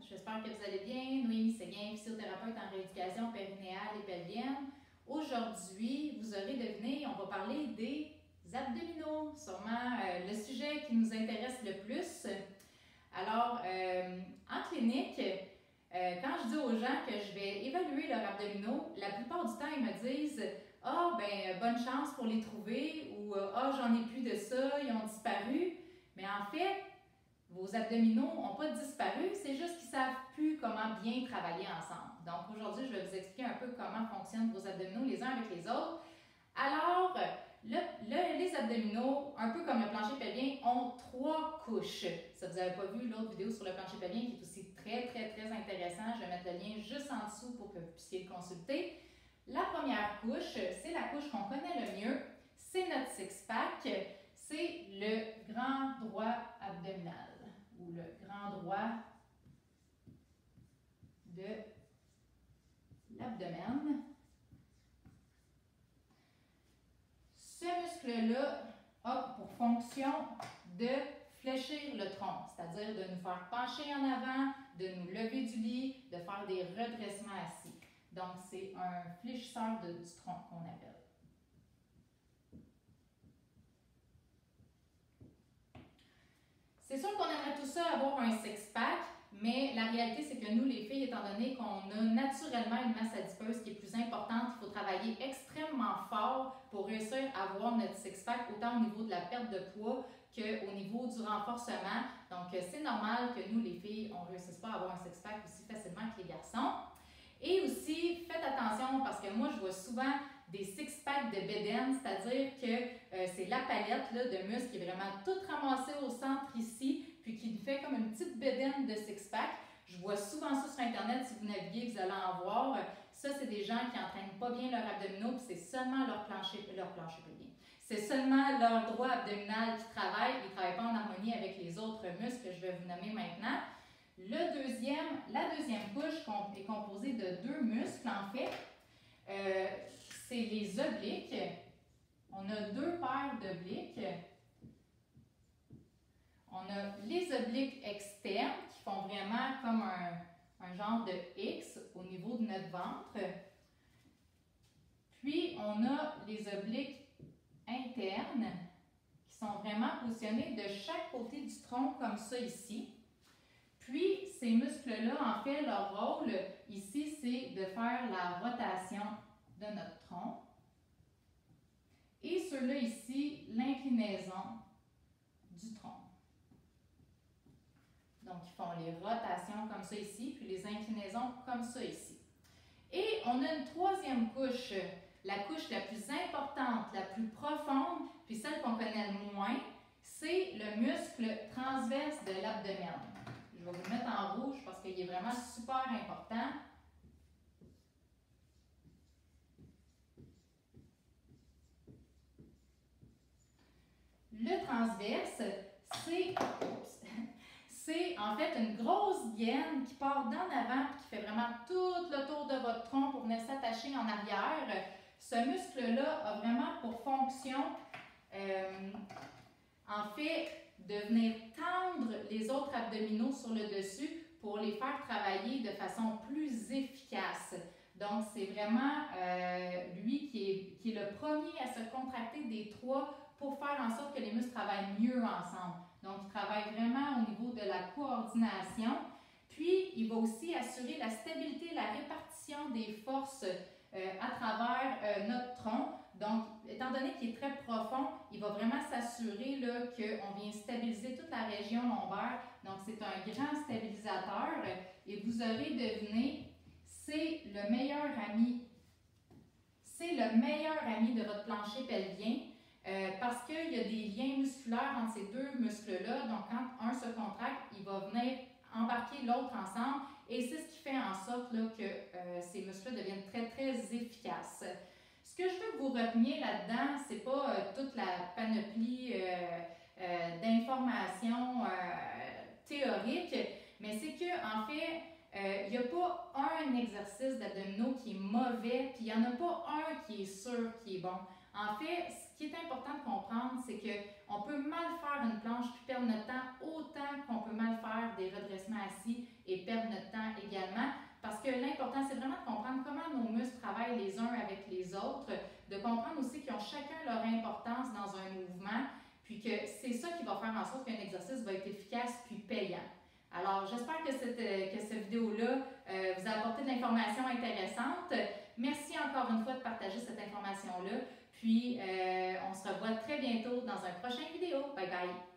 j'espère que vous allez bien. Noémie Séguin, physiothérapeute en rééducation périnéale et pelvienne. Aujourd'hui, vous aurez deviné, on va parler des abdominaux, sûrement le sujet qui nous intéresse le plus. Alors, en clinique, quand je dis aux gens que je vais évaluer leurs abdominaux, la plupart du temps, ils me disent « Ah, ben bonne chance pour les trouver » ou « Ah, j'en ai plus de ça, ils ont disparu ». Mais en fait, vos abdominaux n'ont pas disparu, c'est juste qu'ils ne savent plus comment bien travailler ensemble. Donc aujourd'hui, je vais vous expliquer un peu comment fonctionnent vos abdominaux les uns avec les autres. Alors, les abdominaux, un peu comme le plancher pelvien, ont 3 couches. Ça, vous n'avez pas vu l'autre vidéo sur le plancher pelvien qui est aussi très intéressant. Je vais mettre le lien juste en dessous pour que vous puissiez le consulter. La première couche, c'est la couche qu'on connaît le mieux. C'est notre six-pack. C'est le grand droit abdominal ou le grand droit de l'abdomen. Ce muscle-là a pour fonction de fléchir le tronc, c'est-à-dire de nous faire pencher en avant, de nous lever du lit, de faire des redressements assis. Donc, c'est un fléchisseur du tronc qu'on appelle. C'est sûr qu'on aimerait tout ça avoir un six-pack, mais la réalité, c'est que nous, les filles, étant donné qu'on a naturellement une masse adipeuse qui est plus importante, il faut travailler extrêmement fort pour réussir à avoir notre six-pack, autant au niveau de la perte de poids qu'au niveau du renforcement. Donc, c'est normal que nous, les filles, on ne réussisse pas à avoir un six-pack aussi facilement que les garçons. Et aussi, faites attention parce que moi, je vois souvent des six-packs de bédaine, c'est-à-dire que c'est la palette là, de muscles qui est vraiment toute ramassée au centre ici, puis qui fait comme une petite bédaine de six-pack. Je vois souvent ça sur Internet, si vous naviguez, vous allez en voir. Ça, c'est des gens qui n'entraînent pas bien leurs abdominaux, puis c'est seulement leur plancher pelvien. C'est seulement leur droit abdominal qui travaille, ils ne travaillent pas en harmonie avec les autres muscles que je vais vous nommer maintenant. La deuxième couche est composée de 2 muscles, en fait. C'est les obliques. On a 2 paires d'obliques. On a les obliques externes qui font vraiment comme un genre de X au niveau de notre ventre. Puis, on a les obliques internes qui sont vraiment positionnés de chaque côté du tronc comme ça ici. Puis, ces muscles-là, en fait, leur rôle ici, c'est de faire la rotation de notre tronc. Et ceux-là ici, l'inclinaison du tronc. Donc, ils font les rotations comme ça ici, puis les inclinaisons comme ça ici. Et on a une 3e couche, la couche la plus importante, la plus profonde, puis celle qu'on connaît le moins, c'est le muscle transverse de l'abdomen. Je vais vous le mettre en rouge parce qu'il est vraiment super important. Le transverse, c'est en fait une grosse gaine qui part d'en avant et qui fait vraiment tout le tour de votre tronc pour venir s'attacher en arrière. Ce muscle-là a vraiment pour fonction, en fait, de venir tendre les autres abdominaux sur le dessus pour les faire travailler de façon plus efficace. Donc, c'est vraiment lui qui est le premier à se contracter des 3 pour faire en sorte que les muscles travaillent mieux ensemble. Donc, il travaille vraiment au niveau de la coordination. Puis, il va aussi assurer la stabilité et la répartition des forces à travers notre tronc. Donc, étant donné qu'il est très profond, il va vraiment s'assurer qu'on vient stabiliser toute la région lombaire. Donc, c'est un grand stabilisateur. Et vous aurez deviné, c'est le meilleur ami de votre plancher pelvien parce qu'il y a des liens musculaires entre ces 2 muscles-là. Donc, quand un se contracte, il va venir embarquer l'autre ensemble et c'est ce qui fait en sorte là, que ces muscles-là deviennent très efficaces. Ce que je veux que vous reteniez là-dedans, ce n'est pas toute la panoplie d'informations théoriques, mais c'est qu'en fait, il n'y a pas un exercice d'abdominaux qui est mauvais, puis il n'y en a pas un qui est sûr qui est bon. En fait, ce qui est important de comprendre, c'est qu'on peut mal faire une planche puis perdre notre temps autant qu'on peut mal faire des redressements assis et perdre notre travaillent les uns avec les autres, de comprendre aussi qu'ils ont chacun leur importance dans un mouvement, puis que c'est ça qui va faire en sorte qu'un exercice va être efficace puis payant. Alors, j'espère que cette vidéo-là vous a apporté de l'information intéressante. Merci encore une fois de partager cette information-là. Puis, on se revoit très bientôt dans un prochain vidéo. Bye bye!